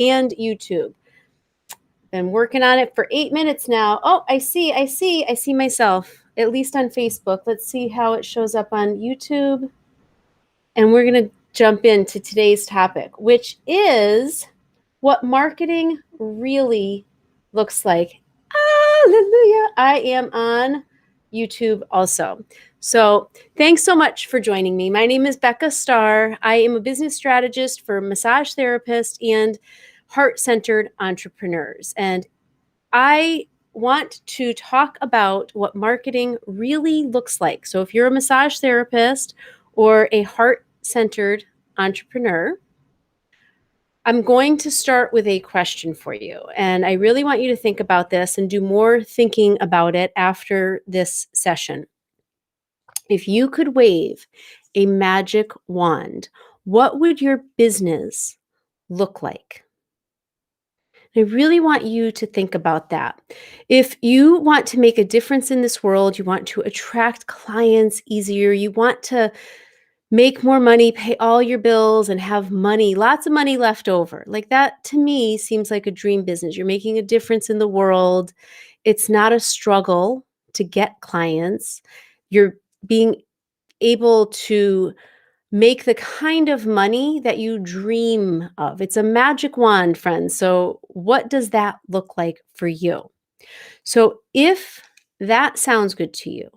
and YouTube. Been working on it for 8 minutes now. Oh, I see myself, at least on Facebook. Let's see how it shows up on YouTube. And we're going to jump into today's topic, which is what marketing really looks like. Hallelujah. I am on YouTube also. So thanks so much for joining me. My name is Becca Starr. I am a business strategist for massage therapists and heart-centered entrepreneurs. And I want to talk about what marketing really looks like. So if you're a massage therapist or a heart-centered entrepreneur, I'm going to start with a question for you. And I really want you to think about this and do more thinking about it after this session. If you could wave a magic wand, what would your business look like? I really want you to think about that. If you want to make a difference in this world, you want to attract clients easier, you want to make more money, pay all your bills, and have money, lots of money left over. Like that to me seems like a dream business. You're making a difference in the world. It's not a struggle to get clients. You're being able to make the kind of money that you dream of. It's a magic wand, friends. So, what does that look like for you? So, if that sounds good to you,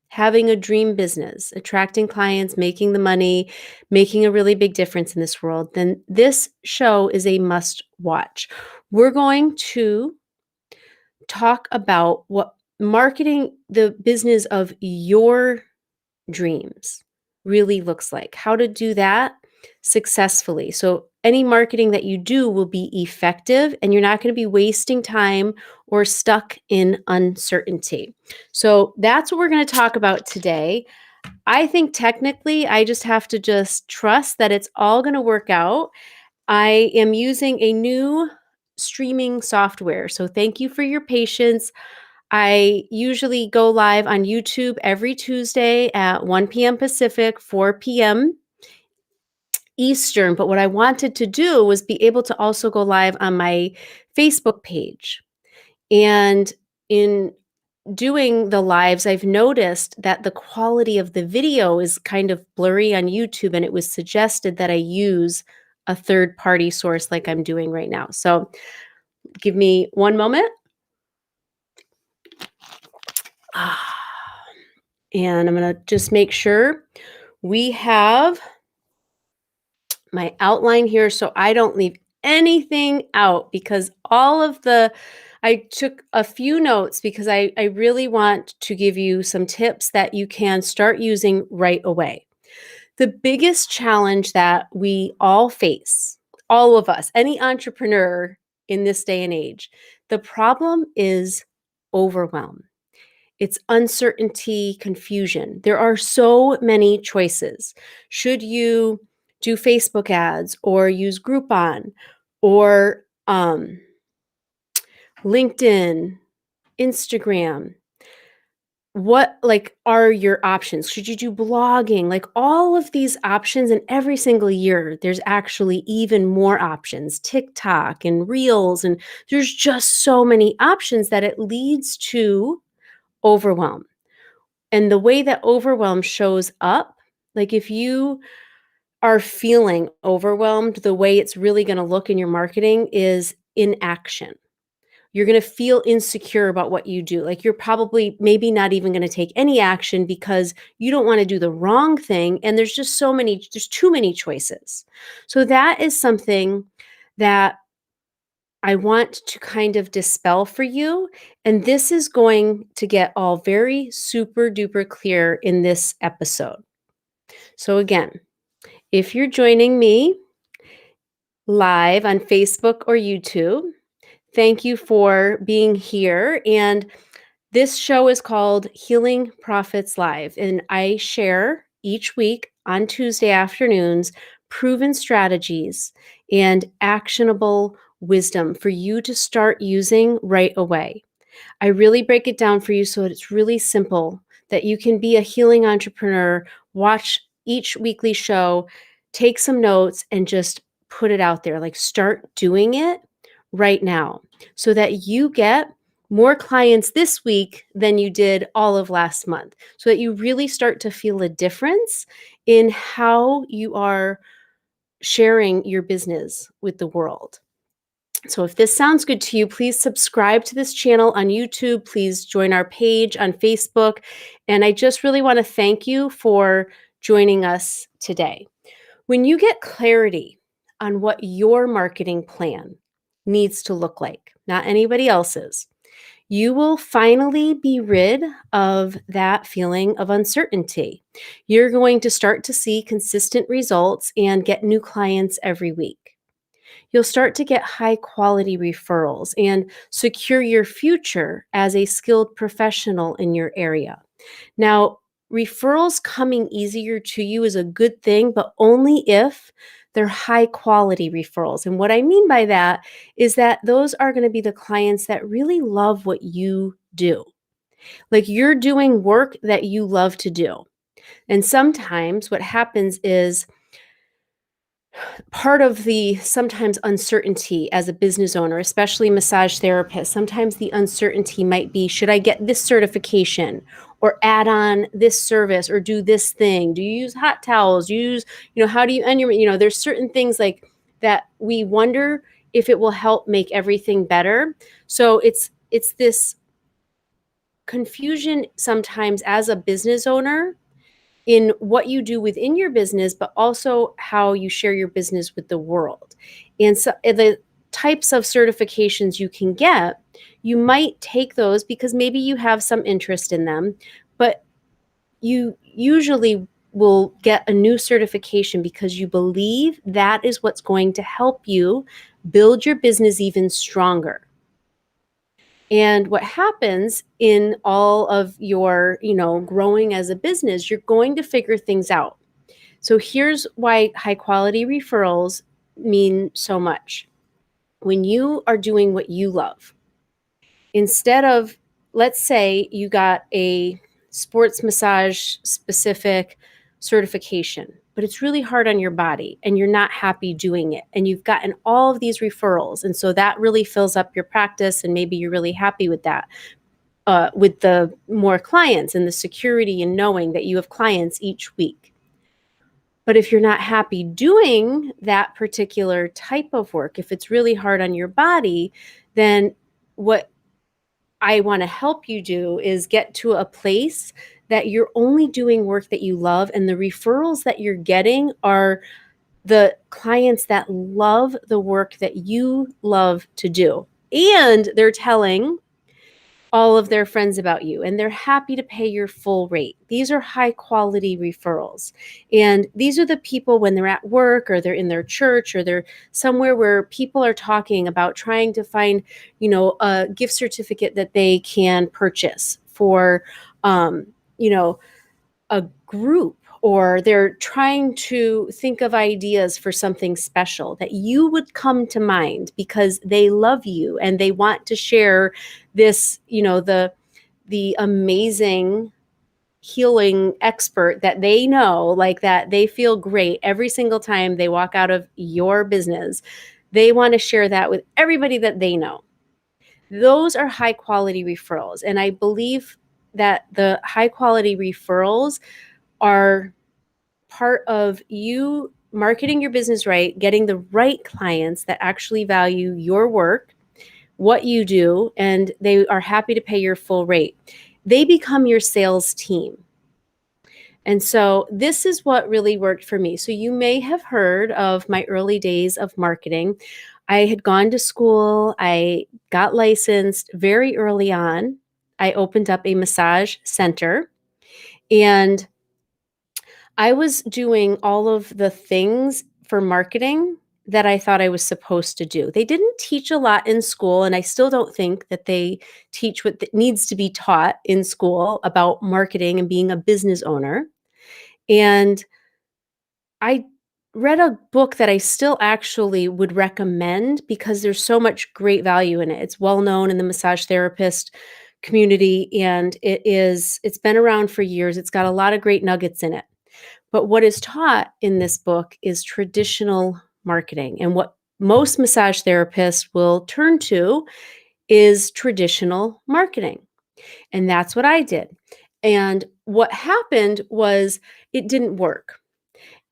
having a dream business, attracting clients, making the money, making a really big difference in this world, then this show is a must watch. We're going to talk about what marketing the business of your dreams really looks like, how to do that successfully. So any marketing that you do will be effective and you're not going to be wasting time or stuck in uncertainty. So that's what we're going to talk about today. I think technically I just have to just trust that it's all going to work out. I am using a new streaming software. So thank you for your patience. I usually go live on YouTube every Tuesday at 1 p.m. Pacific, 4 p.m. Eastern. But what I wanted to do was be able to also go live on my Facebook page. And in doing the lives, I've noticed that the quality of the video is kind of blurry on YouTube, and it was suggested that I use a third-party source like I'm doing right now. So give me one moment. And I'm going to just make sure we have my outline here so I don't leave anything out, because I took a few notes because I really want to give you some tips that you can start using right away. The biggest challenge that we all face, all of us, any entrepreneur in this day and age, the problem is overwhelm. It's uncertainty, confusion. There are so many choices. Should you do Facebook ads or use Groupon or LinkedIn, Instagram? What are your options? Should you do blogging? Like all of these options, and every single year there's actually even more options, TikTok and Reels, and there's just so many options that it leads to overwhelm. And the way that overwhelm shows up, like if you are feeling overwhelmed, the way it's really going to look in your marketing is inaction. You're going to feel insecure about what you do. Like you're probably maybe not even going to take any action because you don't want to do the wrong thing. And there's too many choices. So that is something that I want to kind of dispel for you. And this is going to get all very super duper clear in this episode. So again, if you're joining me live on Facebook or YouTube, thank you for being here. And this show is called Healing Profits Live. And I share each week on Tuesday afternoons proven strategies and actionable wisdom for you to start using right away. I really break it down for you so it's really simple, that you can be a healing entrepreneur, watch each weekly show, take some notes, and just put it out there. Like, start doing it right now so that you get more clients this week than you did all of last month, so that you really start to feel a difference in how you are sharing your business with the world. So if this sounds good to you, please subscribe to this channel on YouTube. Please join our page on Facebook. And I just really want to thank you for joining us today. When you get clarity on what your marketing plan needs to look like, not anybody else's, you will finally be rid of that feeling of uncertainty. You're going to start to see consistent results and get new clients every week. You'll start to get high quality referrals and secure your future as a skilled professional in your area. Now, referrals coming easier to you is a good thing, but only if they're high quality referrals. And what I mean by that is that those are going to be the clients that really love what you do. Like, you're doing work that you love to do. And sometimes what happens is, part of the sometimes uncertainty as a business owner, especially massage therapists, sometimes the uncertainty might be, should I get this certification or add on this service or do this thing? Do you use hot towels? Do you use, how do you end your, there's certain things like that we wonder if it will help make everything better. So it's this confusion sometimes as a business owner in what you do within your business, but also how you share your business with the world. And so the types of certifications you can get, you might take those because maybe you have some interest in them, but you usually will get a new certification because you believe that is what's going to help you build your business even stronger. And what happens in all of your, growing as a business, you're going to figure things out. So here's why high quality referrals mean so much. When you are doing what you love, instead of, let's say you got a sports massage specific certification, but it's really hard on your body and you're not happy doing it. And you've gotten all of these referrals. And so that really fills up your practice. And maybe you're really happy with that, with the more clients and the security and knowing that you have clients each week. But if you're not happy doing that particular type of work, if it's really hard on your body, then what I want to help you do is get to a place that you're only doing work that you love, and the referrals that you're getting are the clients that love the work that you love to do. And they're telling all of their friends about you, and they're happy to pay your full rate. These are high quality referrals. And these are the people when they're at work or they're in their church or they're somewhere where people are talking about trying to find, a gift certificate that they can purchase for, a group, or they're trying to think of ideas for something special, that you would come to mind because they love you and they want to share this, the amazing healing expert that they know, like that they feel great every single time they walk out of your business. They want to share that with everybody that they know. Those are high quality referrals. And I believe that the high quality referrals are part of you marketing your business right, getting the right clients that actually value your work, what you do, and they are happy to pay your full rate. They become your sales team. And so this is what really worked for me. So you may have heard of my early days of marketing. I had gone to school. I got licensed very early on. I opened up a massage center, and I was doing all of the things for marketing that I thought I was supposed to do. They didn't teach a lot in school, and I still don't think that they teach what needs to be taught in school about marketing and being a business owner. And I read a book that I still actually would recommend because there's so much great value in it. It's well known in the massage therapist community, and it's been around for years. It's got a lot of great nuggets in it. But what is taught in this book is traditional marketing. And what most massage therapists will turn to is traditional marketing. And that's what I did. And what happened was it didn't work.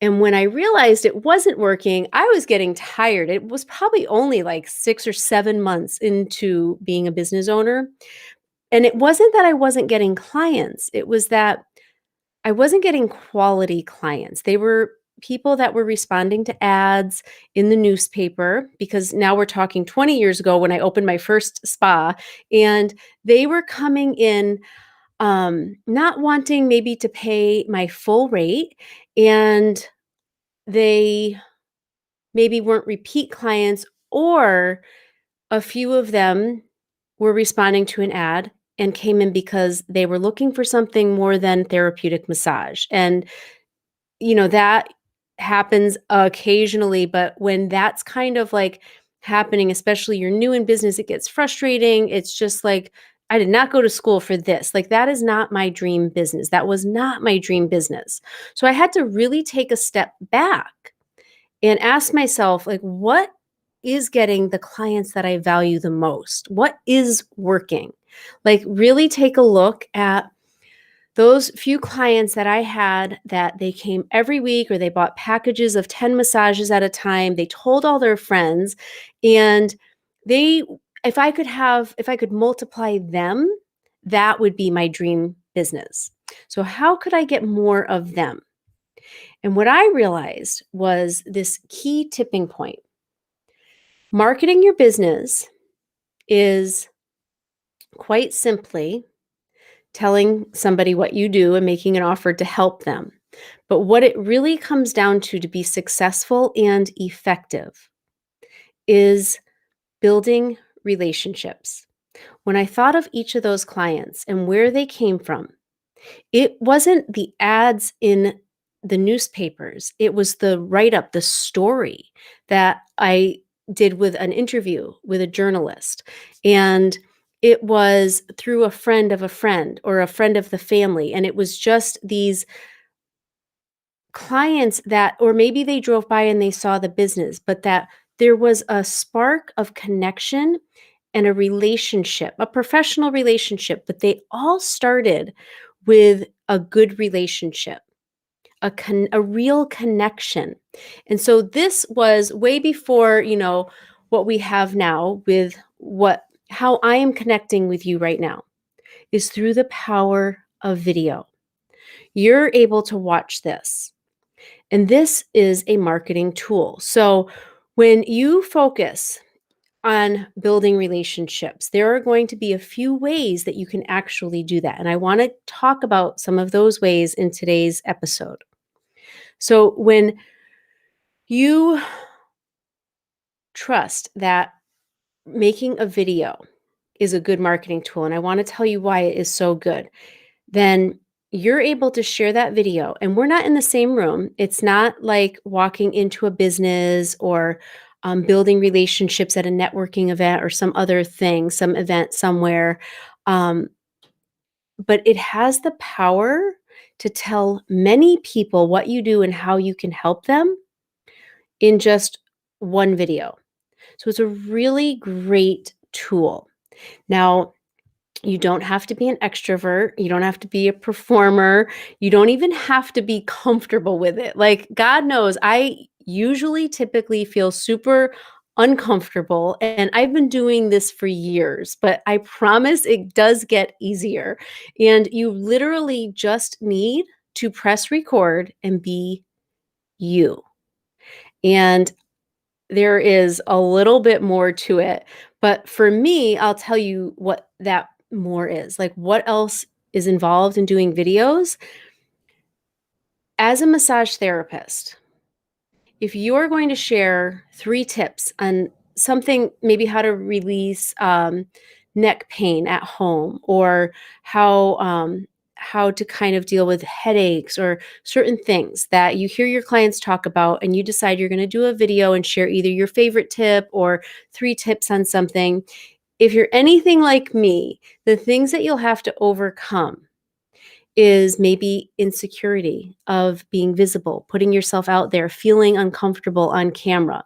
And when I realized it wasn't working, I was getting tired. It was probably only like 6 or 7 months into being a business owner. And it wasn't that I wasn't getting clients, it was that I wasn't getting quality clients. They were people that were responding to ads in the newspaper, because now we're talking 20 years ago when I opened my first spa, and they were coming in not wanting maybe to pay my full rate, and they maybe weren't repeat clients, or a few of them were responding to an ad and came in because they were looking for something more than therapeutic massage. And, that happens occasionally, but when that's kind of like happening, especially you're new in business, it gets frustrating. It's just like, I did not go to school for this. Like, that is not my dream business. That was not my dream business. So I had to really take a step back and ask myself, like, what is getting the clients that I value the most? What is working? Like, really take a look at those few clients that I had that they came every week, or they bought packages of 10 massages at a time. They told all their friends, and they, if I could multiply them, that would be my dream business. So how could I get more of them? And what I realized was this key tipping point. Marketing your business is quite simply telling somebody what you do and making an offer to help them. But what it really comes down to be successful and effective is building relationships. When I thought of each of those clients and where they came from, it wasn't the ads in the newspapers. It was the write-up, the story that I did with an interview with a journalist. And it was through a friend of a friend or a friend of the family. And it was just these clients that, or maybe they drove by and they saw the business, but that there was a spark of connection and a relationship, a professional relationship, but they all started with a good relationship, a real connection. And so this was way before, what we have now with how I am connecting with you right now is through the power of video. You're able to watch this. And this is a marketing tool. So when you focus on building relationships, there are going to be a few ways that you can actually do that. And I want to talk about some of those ways in today's episode. So when you trust that making a video is a good marketing tool, and I want to tell you why it is so good, then you're able to share that video. And we're not in the same room. It's not like walking into a business or building relationships at a networking event or some other thing, some event somewhere. But it has the power to tell many people what you do and how you can help them in just one video. So it's a really great tool. Now, you don't have to be an extrovert. You don't have to be a performer. You don't even have to be comfortable with it. Like, God knows, I typically feel super uncomfortable. And I've been doing this for years, but I promise it does get easier. And you literally just need to press record and be you. And there is a little bit more to it. But for me, I'll tell you what that more is. Like, what else is involved in doing videos? As a massage therapist, if you're going to share 3 tips on something, maybe how to release neck pain at home, or how to kind of deal with headaches or certain things that you hear your clients talk about, and you decide you're going to do a video and share either your favorite tip or 3 tips on something. If you're anything like me, the things that you'll have to overcome is maybe insecurity of being visible, putting yourself out there, feeling uncomfortable on camera.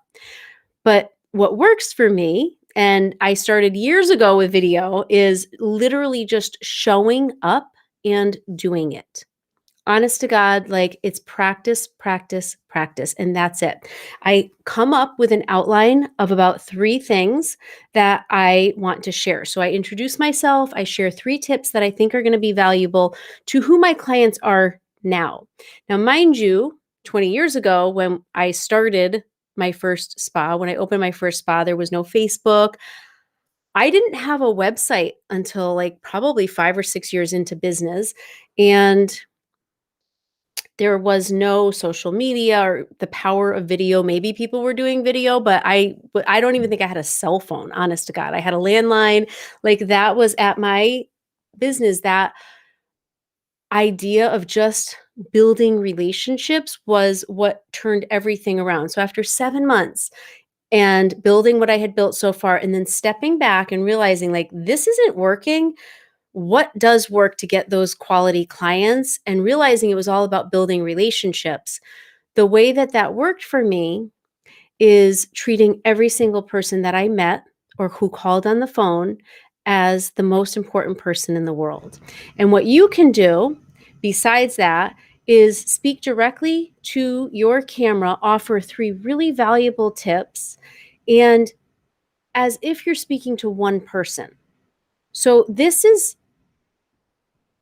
But what works for me, and I started years ago with video, is literally just showing up and doing it. Honest to God, like it's practice, practice, practice, and that's it. I come up with an outline of about 3 things that I want to share. So I introduce myself, I share 3 tips that I think are going to be valuable to who my clients are now. Now, mind you, 20 years ago, when I started my first spa, when I opened my first spa, there was no Facebook. I didn't have a website until like probably 5 or 6 years into business. And there was no social media or the power of video. Maybe people were doing video, but I don't even think I had a cell phone, honest to God. I had a landline. Like that was at my business. That idea of just building relationships was what turned everything around. So after 7 months and building what I had built so far, and then stepping back and realizing like this isn't working, what does work to get those quality clients, and realizing it was all about building relationships. The way that that worked for me is treating every single person that I met or who called on the phone as the most important person in the world. And what you can do besides that is speak directly to your camera, offer 3 really valuable tips, and as if you're speaking to one person. So this is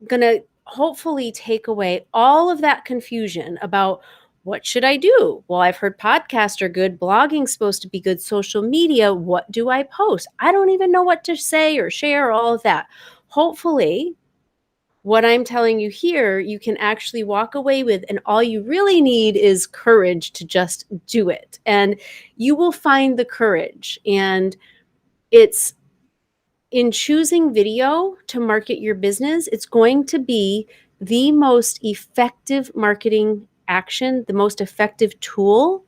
going to hopefully take away all of that confusion about what should I do? Well, I've heard podcasts are good, blogging's supposed to be good, social media, what do I post? I don't even know what to say or share, all of that. Hopefully, what I'm telling you here, you can actually walk away with, and all you really need is courage to just do it. And you will find the courage. And it's in choosing video to market your business, it's going to be the most effective marketing action, the most effective tool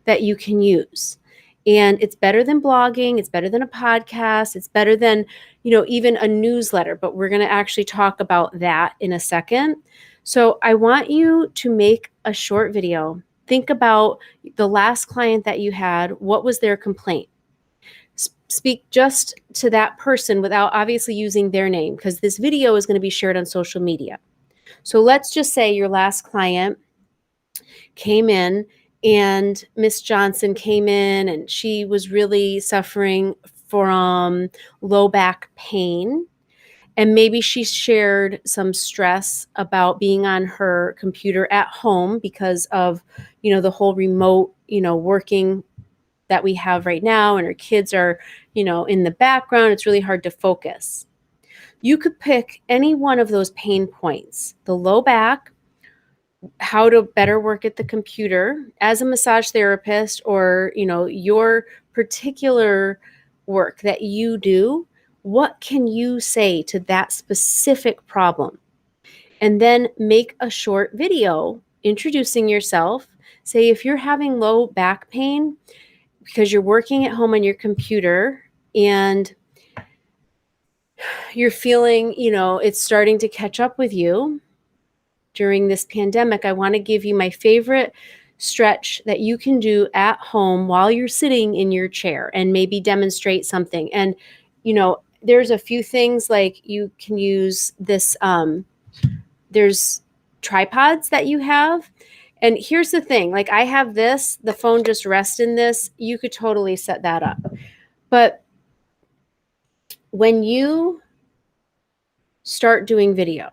that you can use. And it's better than blogging, it's better than a podcast, it's better than, even a newsletter, but we're going to actually talk about that in a second. So I want you to make a short video. Think about the last client that you had. What was their complaint? Speak just to that person without obviously using their name, because this video is going to be shared on social media. So let's just say your last client came in and Miss Johnson came in and she was really suffering from low back pain. And maybe she shared some stress about being on her computer at home because of, the whole remote, working that we have right now, and her kids are, in the background. It's really hard to focus. You could pick any one of those pain points: the low back, how to better work at the computer as a massage therapist, or, your particular work that you do. What can you say to that specific problem? And then make a short video introducing yourself. Say, if you're having low back pain, because you're working at home on your computer and you're feeling, it's starting to catch up with you during this pandemic, I want to give you my favorite stretch that you can do at home while you're sitting in your chair, and maybe demonstrate something. And, there's a few things, like you can use this, there's tripods that you have. And here's the thing, like I have this, the phone just rests in this. You could totally set that up. But when you start doing video,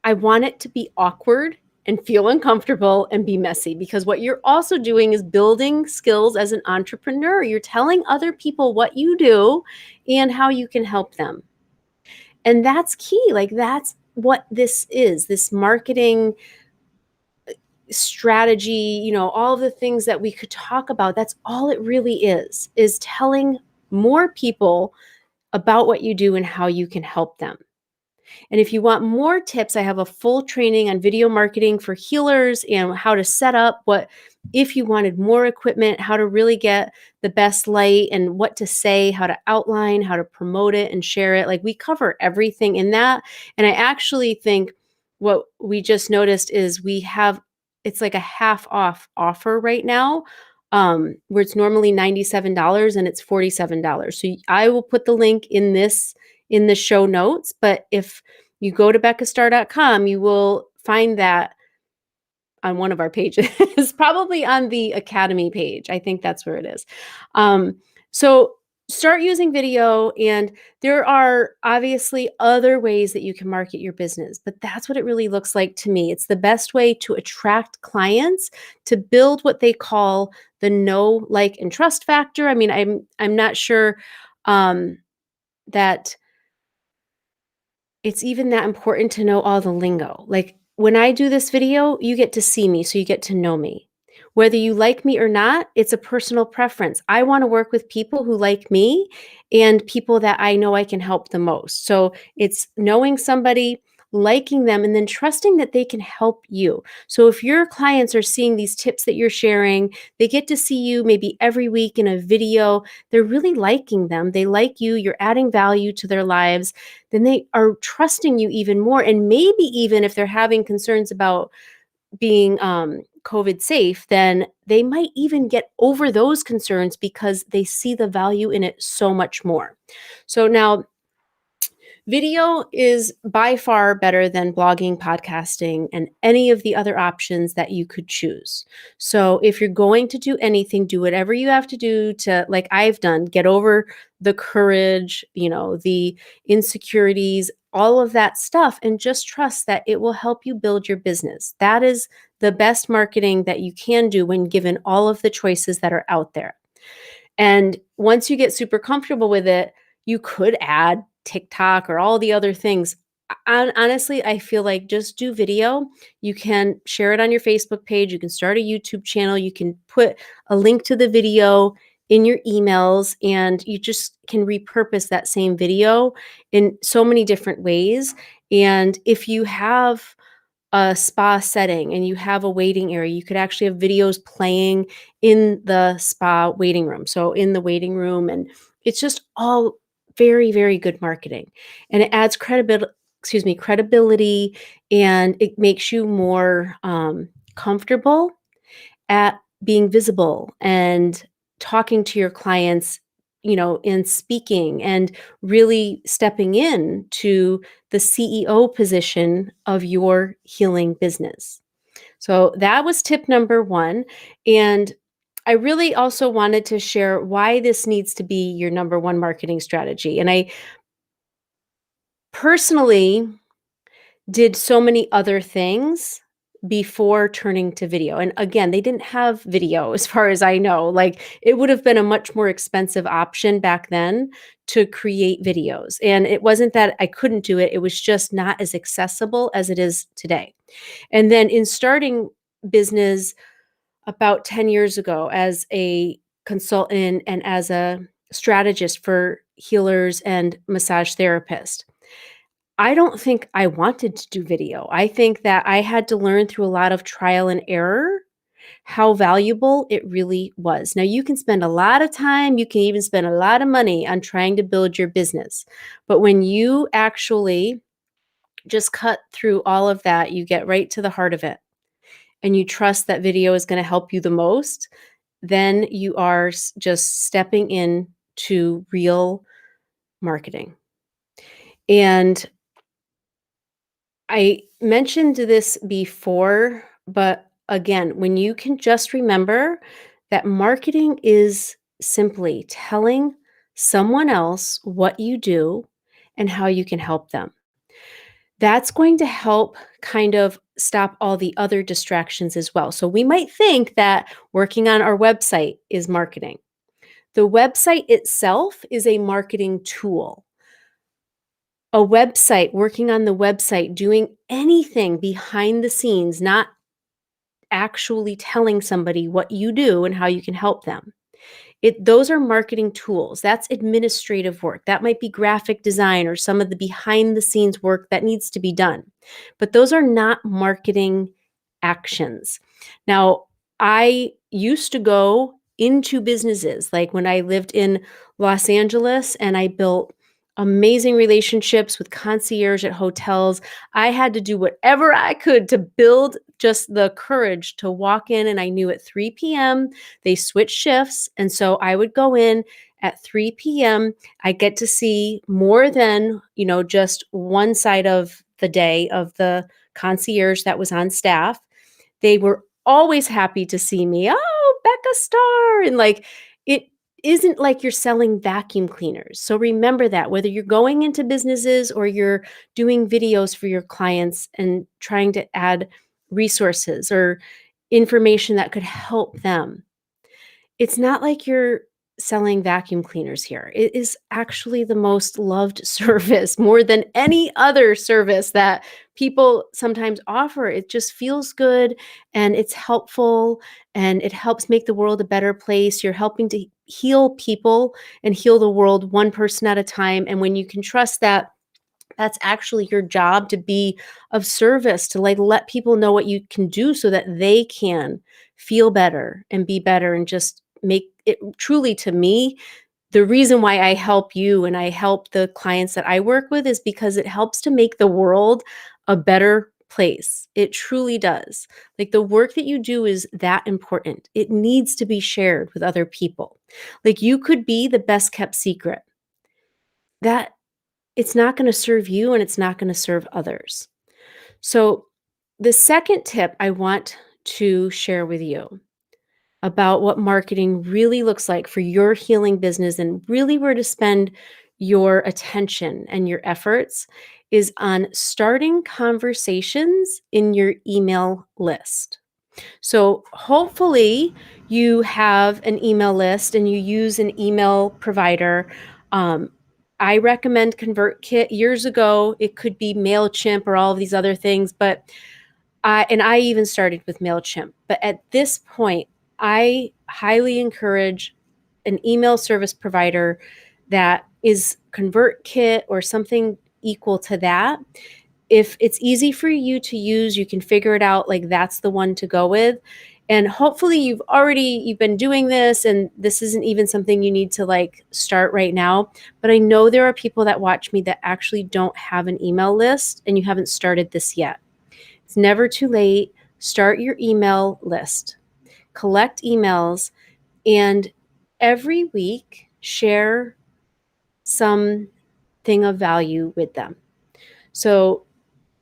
I want it to be awkward and feel uncomfortable and be messy, because what you're also doing is building skills as an entrepreneur. You're telling other people what you do and how you can help them. And that's key. Like that's what this is, this marketing strategy, all of the things that we could talk about. That's all it really is telling more people about what you do and how you can help them. And if you want more tips, I have a full training on video marketing for healers and how to set up if you wanted more equipment, how to really get the best light and what to say, how to outline, how to promote it and share it. Like we cover everything in that. And I actually think what we just noticed is it's like a half off offer right now, where it's normally $97 and it's $47. So I will put the link in the show notes, but if you go to beccastar.com, you will find that on one of our pages, probably on the Academy page. I think that's where it is. So start using video, and there are obviously other ways that you can market your business, but that's what it really looks like to me. It's the best way to attract clients, to build what they call the know, like, and trust factor. I mean, I'm not sure that it's even that important to know all the lingo. Like when I do this video, you get to see me, so you get to know me. Whether you like me or not, it's a personal preference. I want to work with people who like me and people that I know I can help the most. So it's knowing somebody, liking them, and then trusting that they can help you. So if your clients are seeing these tips that you're sharing, they get to see you maybe every week in a video, they're really liking them. They like you, you're adding value to their lives, then they are trusting you even more. And maybe even if they're having concerns about being COVID safe, then they might even get over those concerns because they see the value in it so much more. So now, video is by far better than blogging, podcasting, and any of the other options that you could choose. So if you're going to do anything, do whatever you have to do to, like I've done, get over the courage, the insecurities, all of that stuff, and just trust that it will help you build your business. That is the best marketing that you can do when given all of the choices that are out there. And once you get super comfortable with it, you could add TikTok or all the other things. Honestly, I feel like just do video. You can share it on your Facebook page. You can start a YouTube channel. You can put a link to the video in your emails, and you just can repurpose that same video in so many different ways. And if you have a spa setting and you have a waiting area, you could actually have videos playing in the spa waiting room. So in the waiting room, and it's just all very, very good marketing. And it adds credibility, and it makes you more comfortable at being visible and talking to your clients, and speaking and really stepping in to the CEO position of your healing business. So that was tip number one. And I really also wanted to share why this needs to be your number one marketing strategy. And I personally did so many other things before turning to video. And again, they didn't have video as far as I know. Like it would have been a much more expensive option back then to create videos. And it wasn't that I couldn't do it, it was just not as accessible as it is today. And then in starting business about 10 years ago as a consultant and as a strategist for healers and massage therapists, I don't think I wanted to do video. I think that I had to learn through a lot of trial and error how valuable it really was. Now, you can spend a lot of time, you can even spend a lot of money on trying to build your business. But when you actually just cut through all of that, you get right to the heart of it, and you trust that video is going to help you the most, then you are just stepping in to real marketing. And I mentioned this before, but again, when you can just remember that marketing is simply telling someone else what you do and how you can help them, that's going to help kind of stop all the other distractions as well. So we might think that working on our website is marketing. The website itself is a marketing tool. A website, working on the website, doing anything behind the scenes, not actually telling somebody what you do and how you can help them. Those are marketing tools. That's administrative work. That might be graphic design or some of the behind the scenes work that needs to be done. But those are not marketing actions. Now, I used to go into businesses like when I lived in Los Angeles and I built amazing relationships with concierge at hotels. I had to do whatever I could to build just the courage to walk in. And I knew at 3 p.m. they switched shifts. And so I would go in at 3 p.m. I get to see more than, just one side of the day of the concierge that was on staff. They were always happy to see me. Oh, Becca Star. And it isn't like you're selling vacuum cleaners. So remember that whether you're going into businesses or you're doing videos for your clients and trying to add resources or information that could help them, it's not like you're selling vacuum cleaners here. It is actually the most loved service more than any other service that people sometimes offer. It just feels good and it's helpful and it helps make the world a better place. You're helping to heal people and heal the world one person at a time. And when you can trust that, that's actually your job to be of service, to let people know what you can do so that they can feel better and be better and just make it truly, to me, the reason why I help you and I help the clients that I work with is because it helps to make the world a better place. It truly does. Like the work that you do is that important. It needs to be shared with other people. Like you could be the best kept secret. That it's not going to serve you and it's not going to serve others. So, the second tip I want to share with you about what marketing really looks like for your healing business and really where to spend your attention and your efforts is on starting conversations in your email list. So hopefully you have an email list and you use an email provider. Um, I recommend ConvertKit. Years ago, it could be MailChimp or all of these other things, but I even started with MailChimp. But at this point, I highly encourage an email service provider that is ConvertKit or something equal to that. If it's easy for you to use, you can figure it out, like that's the one to go with. And hopefully you've been doing this and this isn't even something you need to start right now. But I know there are people that watch me that actually don't have an email list and you haven't started this yet. It's never too late. Start your email list. Collect emails and every week share something of value with them. So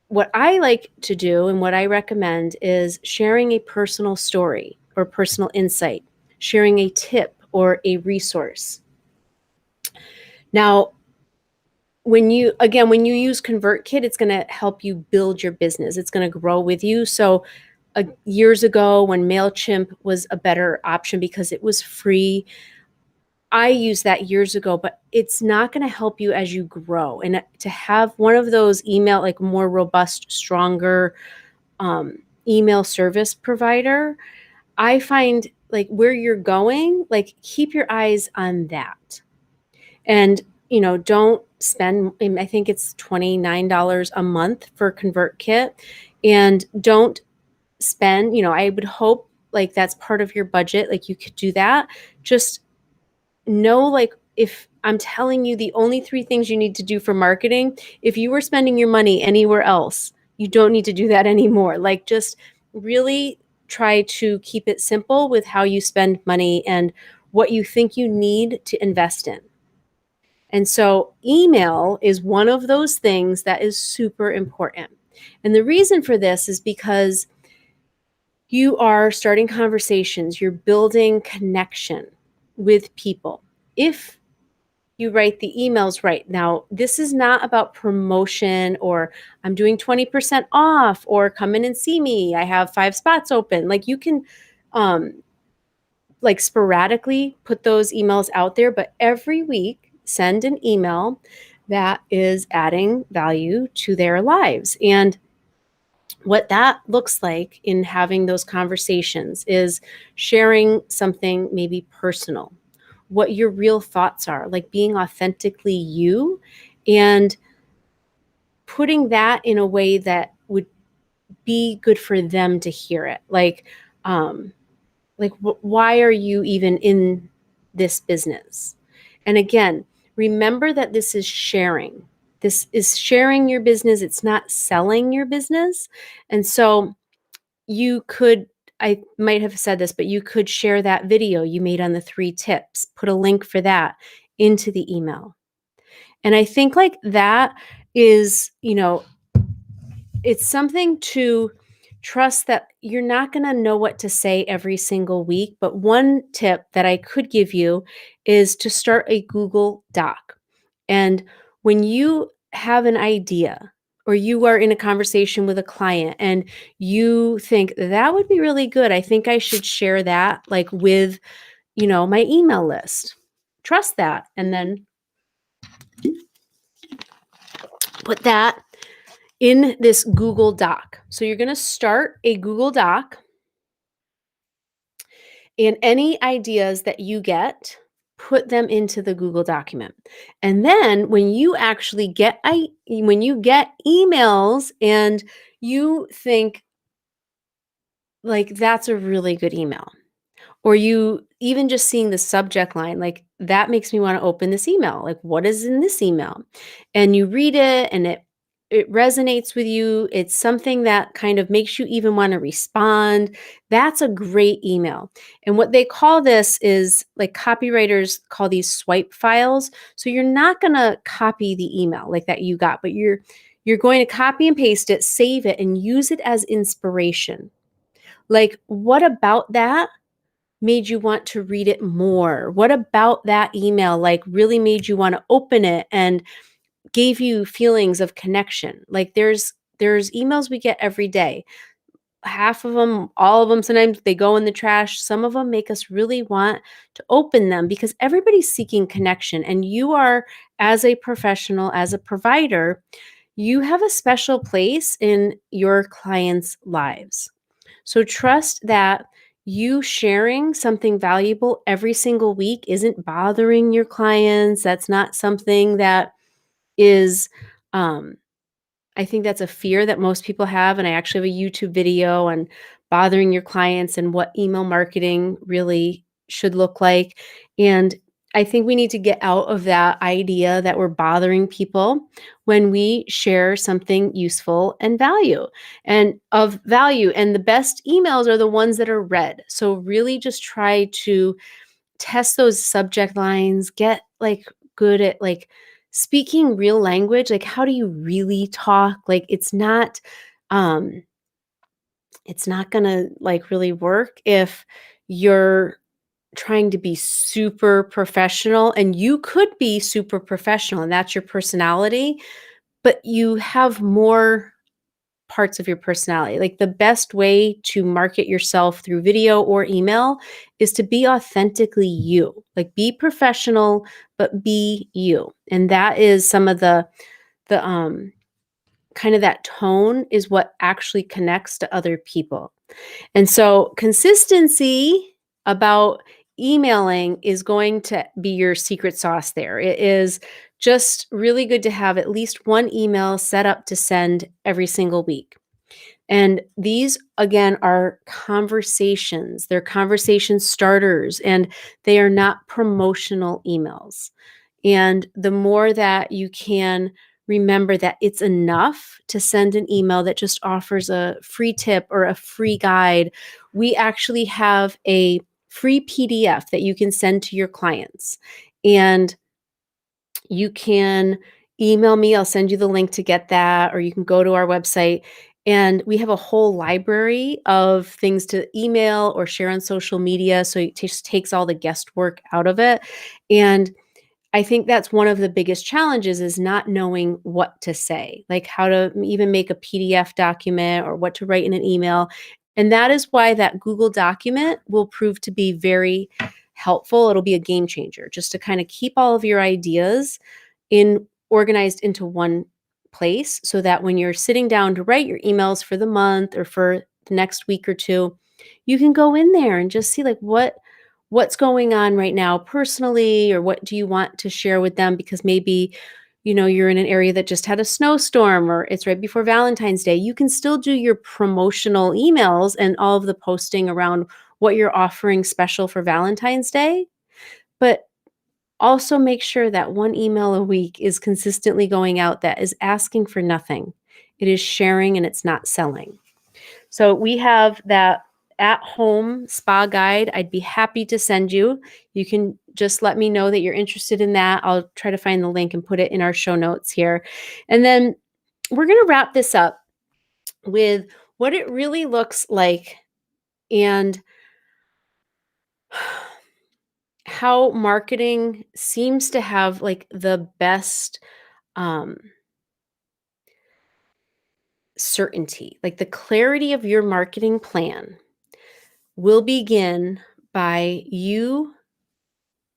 what I like to do and what I recommend is sharing a personal story or personal insight, sharing a tip or a resource. Now, when you use ConvertKit, it's going to help you build your business. It's going to grow with you. So years ago when MailChimp was a better option because it was free, I used that years ago, but it's not going to help you as you grow. And to have one of those email, like more robust, stronger email service provider, I find like where you're going, like keep your eyes on that. And, don't spend, I think it's $29 a month for ConvertKit. And don't spend, I would hope like that's part of your budget. Like you could do that. Just know, like, if I'm telling you the only 3 things you need to do for marketing, if you were spending your money anywhere else, you don't need to do that anymore. Like, just really try to keep it simple with how you spend money and what you think you need to invest in. And so, email is one of those things that is super important. And the reason for this is because you are starting conversations, you're building connection with people. If you write the emails right. Now, this is not about promotion or I'm doing 20% off or come in and see me. I have 5 spots open. Like you can sporadically put those emails out there, but every week send an email that is adding value to their lives. And what that looks like in having those conversations is sharing something maybe personal, what your real thoughts are, like being authentically you and putting that in a way that would be good for them to hear it. Why are you even in this business? And again, remember that this is sharing. This is sharing your business. It's not selling your business. And so you could, I might have said this, but you could share that video you made on the 3 tips, put a link for that into the email. And I think like that is, it's something to trust that you're not going to know what to say every single week. But one tip that I could give you is to start a Google Doc. And when you have an idea or you are in a conversation with a client and you think that would be really good, I think I should share that like with, my email list. Trust that. And then put that in this Google Doc. So you're going to start a Google Doc, and any ideas that you get, put them into the Google document. And then when you actually get emails and you think like that's a really good email, or you even just seeing the subject line, like that makes me want to open this email. Like, what is in this email? And you read it and it resonates with you. It's something that kind of makes you even want to respond. That's a great email. And what they call this is like copywriters call these swipe files. So you're not going to copy the email like that you got, but you're going to copy and paste it, save it, and use it as inspiration. Like, what about that made you want to read it more? What about that email like really made you want to open it and gave you feelings of connection? Like there's emails we get every day. Half of them, all of them, sometimes they go in the trash. Some of them make us really want to open them because everybody's seeking connection. And you are, as a professional, as a provider, you have a special place in your clients' lives. So trust that you sharing something valuable every single week isn't bothering your clients. That's not something that is, I think that's a fear that most people have. And I actually have a YouTube video on bothering your clients and what email marketing really should look like. And I think we need to get out of that idea that we're bothering people when we share something useful and of value. And the best emails are the ones that are read. So really just try to test those subject lines, get like good at like speaking real language. Like how do you really talk? Like um it's not going to like really work if you're trying to be super professional, and you could be super professional and that's your personality, but you have more parts of your personality. Like the best way to market yourself through video or email is to be authentically you. Like be professional, but be you. And that is some of the kind of that tone is what actually connects to other people. And so consistency about emailing is going to be your secret sauce there. It is just really good to have at least one email set up to send every single week. And these, again, are conversations. They're conversation starters, and they are not promotional emails. And the more that you can remember that it's enough to send an email that just offers a free tip or a free guide, we actually have a free PDF that you can send to your clients. And you can email me. I'll send you the link to get that, or you can go to our website. And we have a whole library of things to email or share on social media. So it just takes all the guesswork out of it. And I think that's one of the biggest challenges is not knowing what to say, like how to even make a PDF document or what to write in an email. And that is why that Google document will prove to be very helpful. It'll be a game changer just to kind of keep all of your ideas organized into one place so that when you're sitting down to write your emails for the month or for the next week or two, you can go in there and just see like what's going on right now personally, or what do you want to share with them, because maybe you're in an area that just had a snowstorm or it's right before Valentine's Day. You can still do your promotional emails and all of the posting around what you're offering special for Valentine's Day, but Also make sure that one email a week is consistently going out that is asking for nothing. It is sharing and it's not selling. So we have that at-home spa guide. I'd be happy to send you. You can just let me know that you're interested in that. I'll try to find the link and put it in our show notes here. And then we're going to wrap this up with what it really looks like and how marketing seems to have like the best certainty. Like the clarity of your marketing plan will begin by you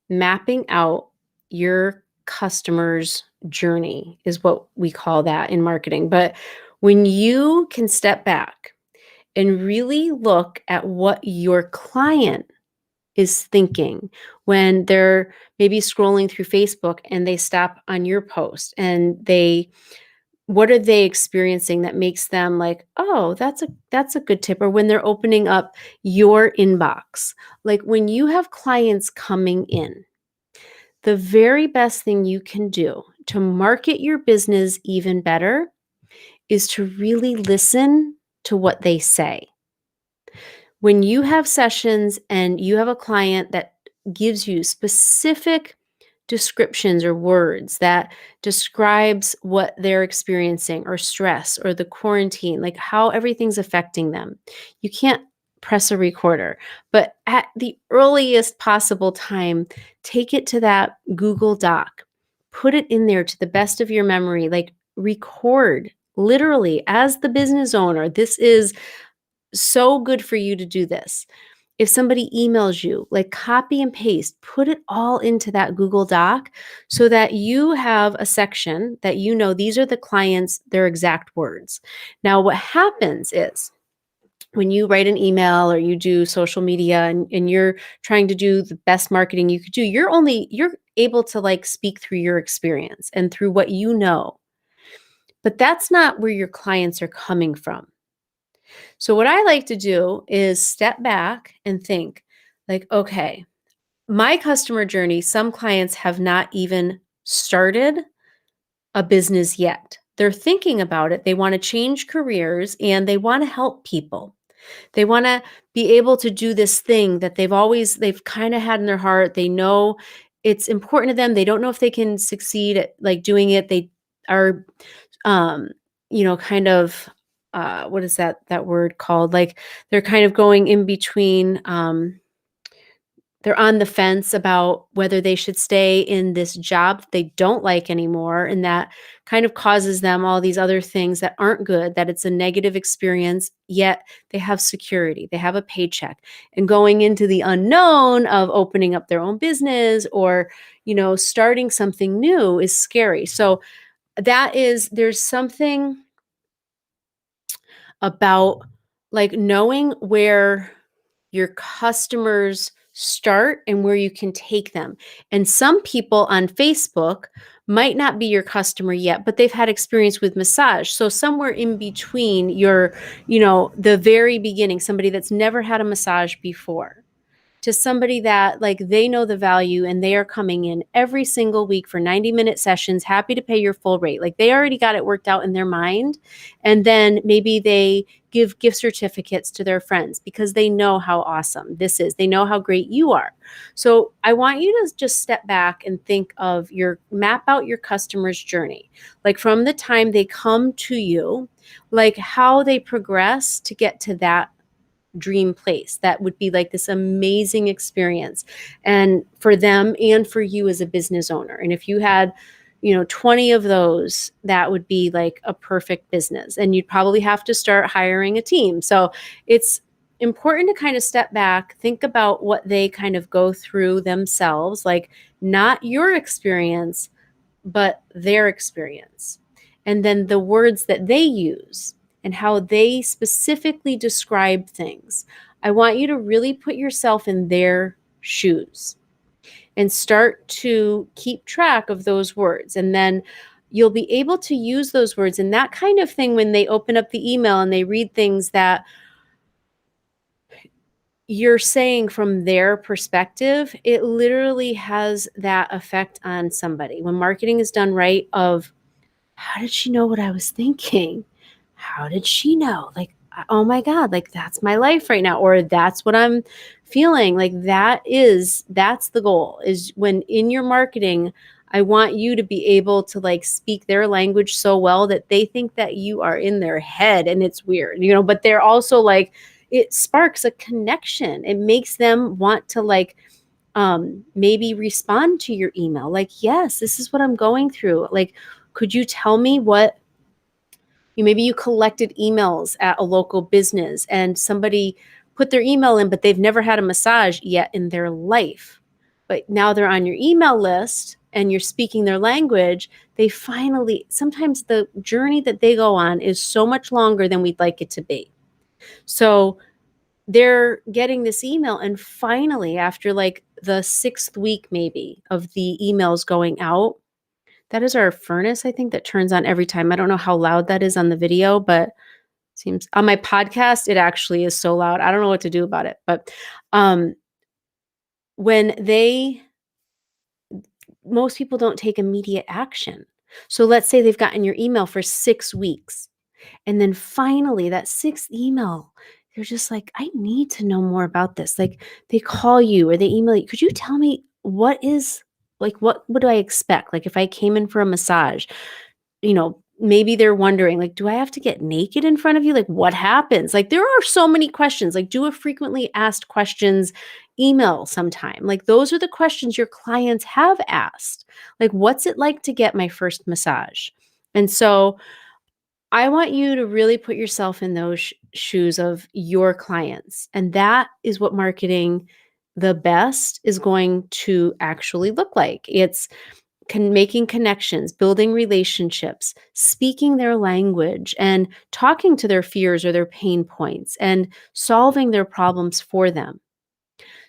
mapping out your customer's journey, is what we call that in marketing. But when you can step back and really look at what your client is thinking when they're maybe scrolling through Facebook and they stop on your post and what are they experiencing that makes them like, oh, that's a good tip, or when they're opening up your inbox. Like when you have clients coming in, the very best thing you can do to market your business even better is to really listen to what they say. When you have sessions and you have a client that gives you specific descriptions or words that describes what they're experiencing or stress or the quarantine, like how everything's affecting them, you can't press a recorder, but at the earliest possible time, take it to that Google Doc, put it in there to the best of your memory, like record literally as the business owner. This is so good for you to do this. If somebody emails you, like copy and paste, put it all into that Google Doc so that you have a section that you know these are the clients, their exact words. Now, what happens is when you write an email or you do social media and you're trying to do the best marketing you could do, you're able to like speak through your experience and through what you know. But that's not where your clients are coming from. So what I like to do is step back and think like, okay, my customer journey, some clients have not even started a business yet. They're thinking about it. They want to change careers and they want to help people. They want to be able to do this thing that they've kind of had in their heart. They know it's important to them. They don't know if they can succeed at like doing it. They are um, kind of what is that word called? Like they're kind of going in between. They're on the fence about whether they should stay in this job that they don't like anymore, and that kind of causes them all these other things that aren't good. That it's a negative experience. Yet they have security. They have a paycheck, and going into the unknown of opening up their own business or starting something new is scary. So there's something about like knowing where your customers start and where you can take them. And some people on Facebook might not be your customer yet, but they've had experience with massage. So somewhere in between the very beginning, somebody that's never had a massage before, to somebody that like they know the value and they are coming in every single week for 90-minute sessions, happy to pay your full rate. Like they already got it worked out in their mind. And then maybe they give gift certificates to their friends because they know how awesome this is. They know how great you are. So I want you to just step back and map out your customer's journey. Like from the time they come to you, like how they progress to get to that dream place that would be like this amazing experience, and for them and for you as a business owner. And if you had 20 of those, that would be like a perfect business, and you'd probably have to start hiring a team. So it's important to kind of step back, think about what they kind of go through themselves, like not your experience but their experience, and then the words that they use and how they specifically describe things. I want you to really put yourself in their shoes and start to keep track of those words. And then you'll be able to use those words and that kind of thing when they open up the email and they read things that you're saying from their perspective, it literally has that effect on somebody. When marketing is done right, of how did she know what I was thinking? How did she know? Like, oh my God, like that's my life right now, or that's what I'm feeling. Like that's the goal, is when in your marketing, I want you to be able to like speak their language so well that they think that you are in their head, and it's weird, but they're also like, it sparks a connection. It makes them want to like maybe respond to your email. Like, yes, this is what I'm going through. Like, could you tell me what maybe you collected emails at a local business and somebody put their email in, but they've never had a massage yet in their life. But now they're on your email list and you're speaking their language. They finally, sometimes the journey that they go on is so much longer than we'd like it to be. So they're getting this email, and finally, after like the 6th week maybe of the emails going out, that is our furnace, I think, that turns on every time. I don't know how loud that is on the video, but seems on my podcast, it actually is so loud. I don't know what to do about it. But um, when most people don't take immediate action. So let's say they've gotten your email for 6 weeks. And then finally, that 6th email, they're just like, I need to know more about this. Like, they call you or they email you. Could you tell me what would I expect? Like, if I came in for a massage, maybe they're wondering, like, do I have to get naked in front of you? Like, what happens? Like, there are so many questions. Like, do a frequently asked questions email sometime. Like, those are the questions your clients have asked. Like, what's it like to get my first massage? And so I want you to really put yourself in those shoes of your clients. And that is what marketing the best is going to actually look like. It's making connections, building relationships, speaking their language, and talking to their fears or their pain points and solving their problems for them.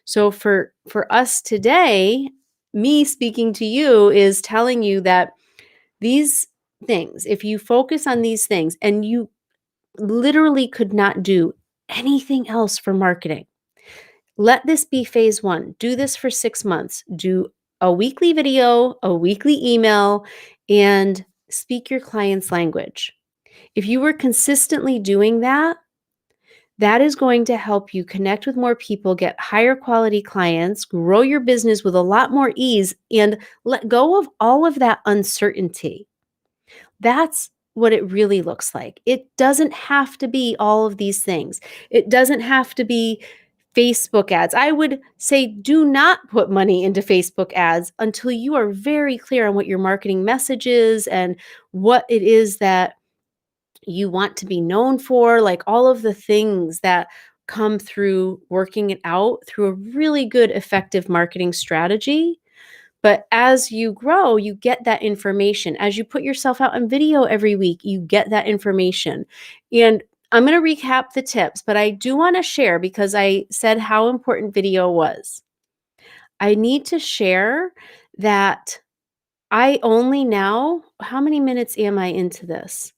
So for us today, me speaking to you is telling you that these things, if you focus on these things, and you literally could not do anything else for marketing, let this be phase 1. Do this for 6 months. Do a weekly video, a weekly email, and speak your client's language. If you were consistently doing that, that is going to help you connect with more people, get higher quality clients, grow your business with a lot more ease, and let go of all of that uncertainty. That's what it really looks like. It doesn't have to be all of these things. It doesn't have to be Facebook ads. I would say do not put money into Facebook ads until you are very clear on what your marketing message is and what it is that you want to be known for, like all of the things that come through working it out through a really good, effective marketing strategy. But as you grow, you get that information. As you put yourself out on video every week, you get that information. And I'm going to recap the tips, but I do want to share, because I said how important video was. I need to share that I only now, how many minutes am I into this?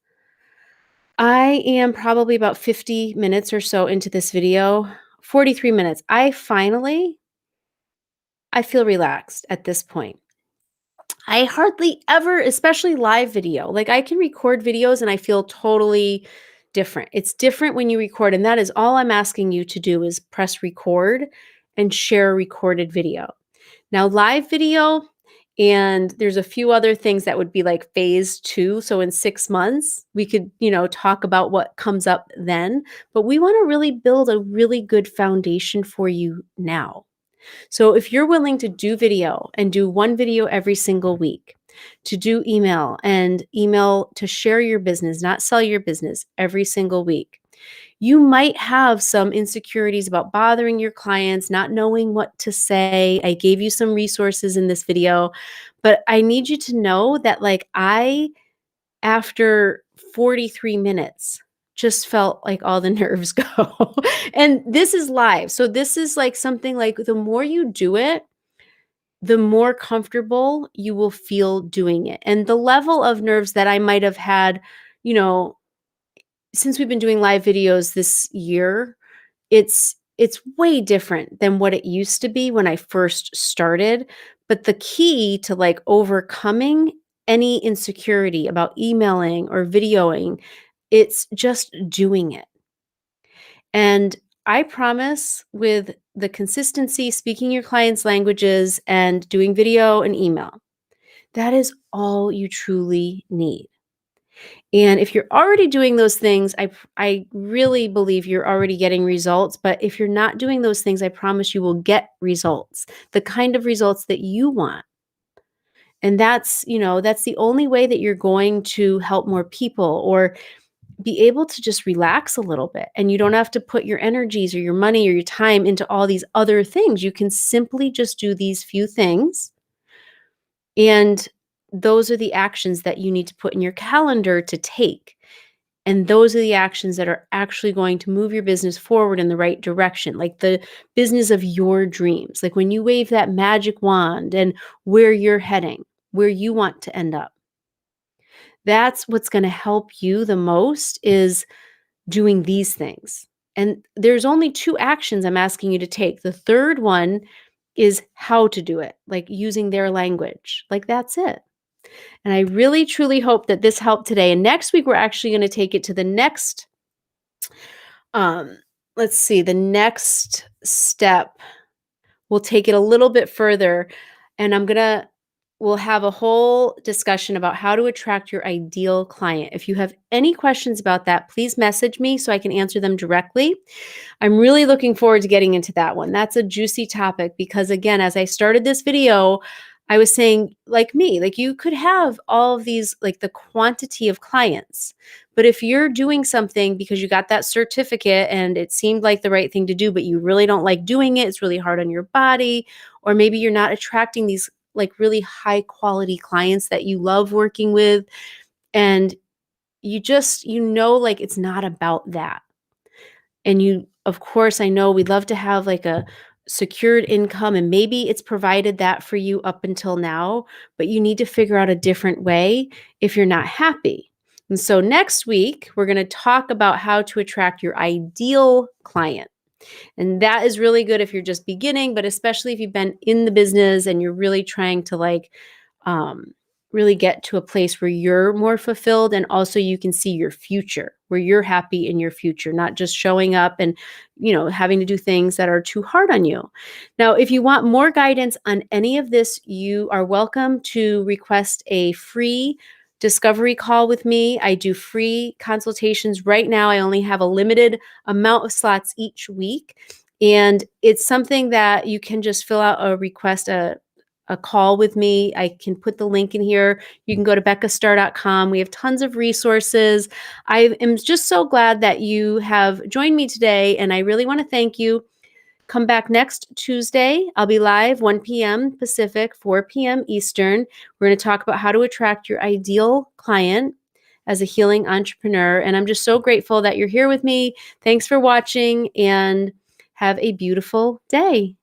I am probably about 50 minutes or so into this video, 43 minutes. I feel relaxed at this point. I hardly ever, especially live video, like I can record videos and I feel totally different. It's different when you record, and that is all I'm asking you to do is press record and share a recorded video. Now, live video, and there's a few other things that would be like phase 2. So in 6 months, we could, talk about what comes up then, but we want to really build a really good foundation for you now. So if you're willing to do video and do one video every single week, to do email and email to share your business, not sell your business every single week, you might have some insecurities about bothering your clients, not knowing what to say. I gave you some resources in this video, but I need you to know that after 43 minutes, just felt like all the nerves go. And this is live. So this is like something like the more you do it, the more comfortable you will feel doing it. And the level of nerves that I might have had, you know, since we've been doing live videos this year, it's way different than what it used to be when I first started. But the key to like overcoming any insecurity about emailing or videoing, it's just doing it. And I promise with the consistency, speaking your clients' languages and doing video and email, that is all you truly need. And if you're already doing those things, I really believe you're already getting results. But if you're not doing those things, I promise you will get results, the kind of results that you want. And that's the only way that you're going to help more people or be able to just relax a little bit. And you don't have to put your energies or your money or your time into all these other things. You can simply just do these few things. And those are the actions that you need to put in your calendar to take. And those are the actions that are actually going to move your business forward in the right direction, like the business of your dreams. Like when you wave that magic wand and where you're heading, where you want to end up. That's what's going to help you the most is doing these things. And there's only 2 actions I'm asking you to take. The third one is how to do it, like using their language. Like that's it. And I really truly hope that this helped today. And next week we're actually going to take it to the next um let's see, the next step. We'll take it a little bit further and we'll have a whole discussion about how to attract your ideal client. If you have any questions about that, please message me so I can answer them directly. I'm really looking forward to getting into that one. That's a juicy topic because again, as I started this video, I was saying like me, like you could have all of these, like the quantity of clients, but if you're doing something because you got that certificate and it seemed like the right thing to do, but you really don't like doing it, it's really hard on your body, or maybe you're not attracting these like really high quality clients that you love working with, and like it's not about that. And of course, I know we'd love to have like a secured income, and maybe it's provided that for you up until now, but you need to figure out a different way if you're not happy. And so next week, we're going to talk about how to attract your ideal client. And that is really good if you're just beginning, but especially if you've been in the business and you're really trying to like um, really get to a place where you're more fulfilled and also you can see your future, where you're happy in your future, not just showing up and, having to do things that are too hard on you. Now, if you want more guidance on any of this, you are welcome to request a free discovery call with me. I do free consultations right now. I only have a limited amount of slots each week. And it's something that you can just fill out a call with me. I can put the link in here. You can go to beccastar.com. We have tons of resources. I am just so glad that you have joined me today. And I really want to thank you. Come back next Tuesday. I'll be live 1 p.m. Pacific, 4 p.m. Eastern. We're going to talk about how to attract your ideal client as a healing entrepreneur. And I'm just so grateful that you're here with me. Thanks for watching and have a beautiful day.